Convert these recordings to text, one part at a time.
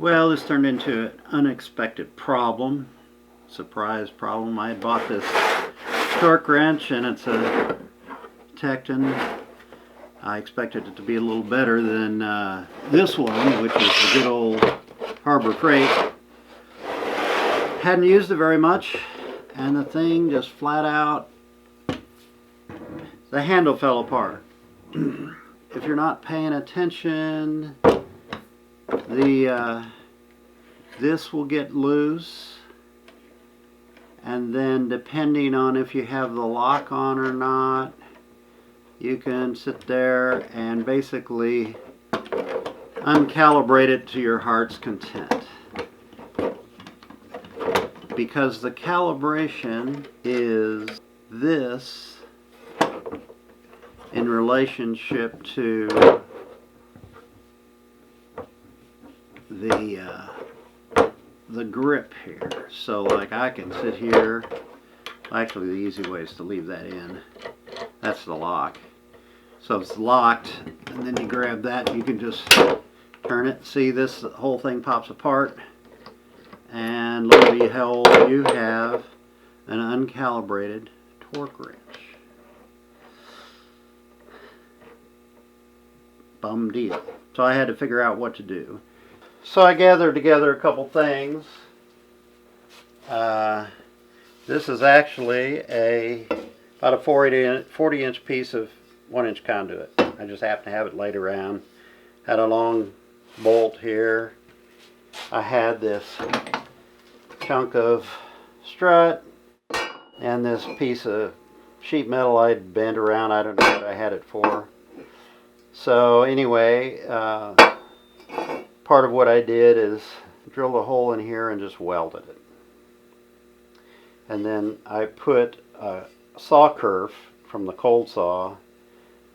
Well, this turned into an unexpected problem, surprise problem. I had bought this torque wrench and it's a Tekton. I expected it to be a little better than this one, which is the good old Harbor Freight. Hadn't used it very much, and the thing just flat out, the handle fell apart. If you're not paying attention, this will get loose, and then depending on if you have the lock on or not, you can sit there and basically uncalibrate it to your heart's content. Because the calibration is this in relationship to the grip here. So like I can sit here, actually the easy way is to leave that in. That's the lock. So it's locked, and then you grab that, you can just turn it. See, this whole thing pops apart, and lo and behold, you have an uncalibrated torque wrench. Bum deal. So I had to figure out what to do. So I gathered together a couple things. This is actually about a 40-inch piece of 1-inch conduit. I just happened to have it laid around. Had a long bolt here. I had this chunk of strut and this piece of sheet metal I'd bent around. I don't know what I had it for. So anyway, part of what I did is drilled a hole in here and just welded it. And then I put a saw kerf from the cold saw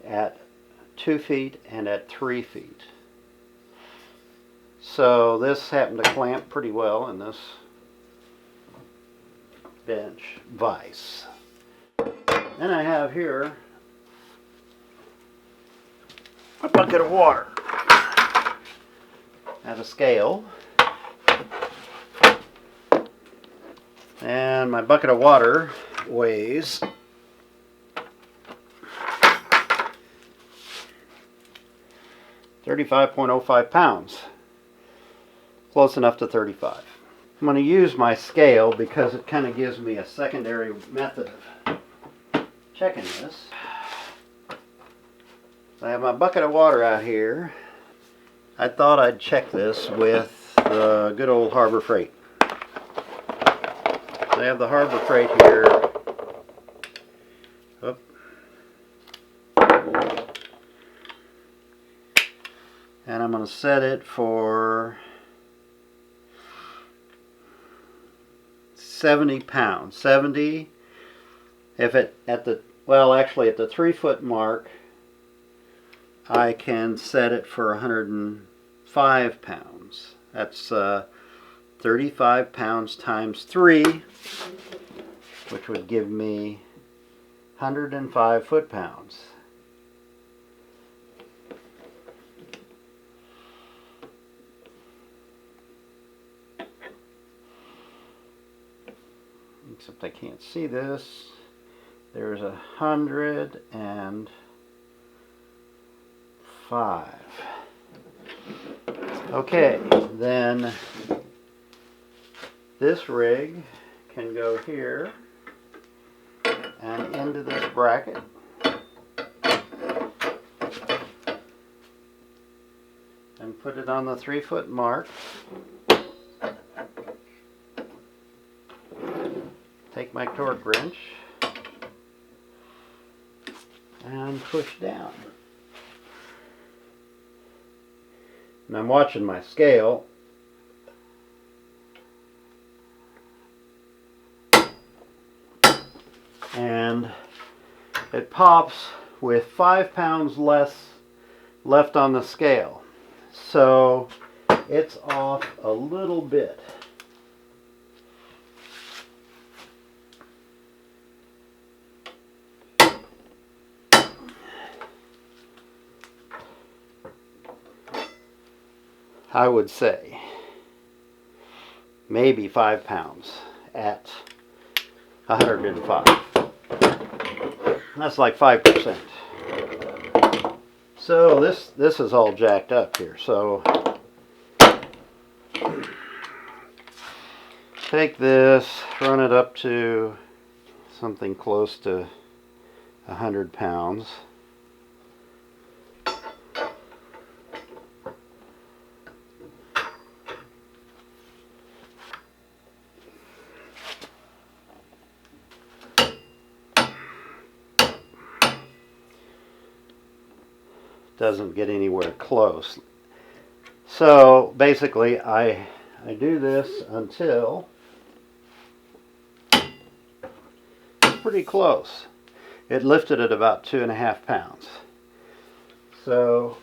at 2 feet and at 3 feet. So this happened to clamp pretty well in this bench vise. Then I have here a bucket of water. At a scale, and my bucket of water weighs 35.05 pounds, close enough to 35. I'm going to use my scale because it kind of gives me a secondary method of checking this. I have my bucket of water out here. I thought I'd check this with the good old Harbor Freight. I have the Harbor Freight here. Oop. And I'm going to set it for 70 pounds. 70, if it at the, well actually at the 3-foot mark, I can set it for 105 pounds. That's 35 pounds times 3, which would give me 105 foot-pounds. Except I can't see this. There's 105. Okay, then this rig can go here and into this bracket. And put it on the 3-foot mark. Take my torque wrench and push down. And I'm watching my scale. And it pops with 5 pounds less left on the scale. So it's off a little bit. I would say. maybe 5 pounds at 105. That's like 5%. So this is all jacked up here. So take this, run it up to something close to 100 pounds. Doesn't get anywhere close. So basically I do this until it's pretty close. It lifted at about 2.5 pounds. So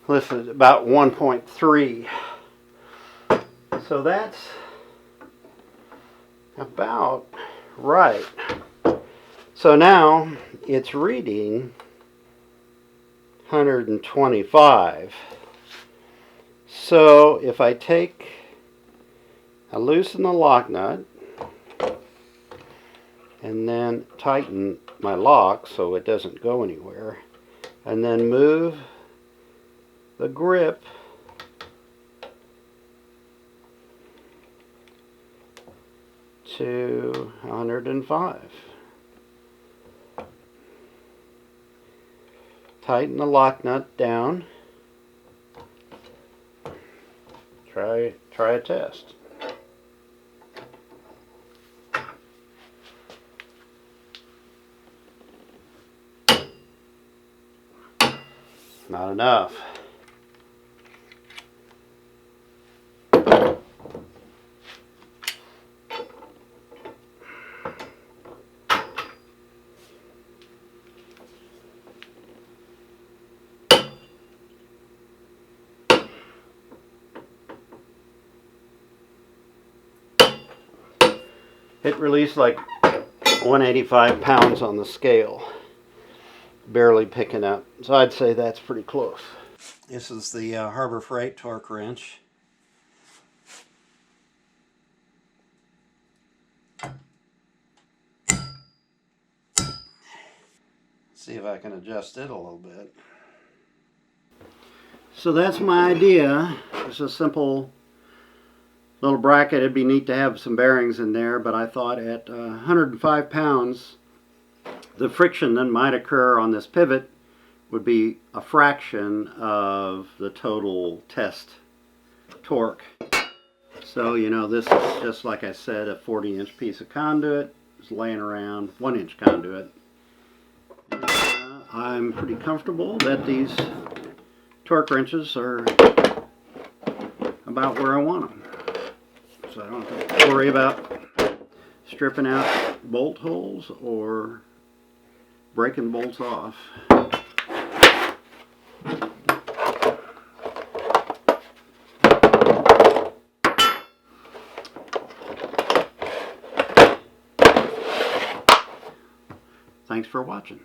lifted about 1.3. So that's about right. So now it's reading 125. So if I loosen the lock nut and then tighten my lock so it doesn't go anywhere, and then move the grip to 105. Tighten the lock nut down. Try a test. Not enough. It released like 185 pounds on the scale, barely picking up. So I'd say that's pretty close. This is the Harbor Freight torque wrench. See if I can adjust it a little bit. So that's my idea. It's a simple little bracket. It'd be neat to have some bearings in there, but I thought at 105 pounds, the friction that might occur on this pivot would be a fraction of the total test torque. So, you know, this is just like I said, a 40-inch piece of conduit. It's laying around, 1-inch conduit. I'm pretty comfortable that these torque wrenches are about where I want them. So I don't have to worry about stripping out bolt holes or breaking bolts off. Thanks for watching.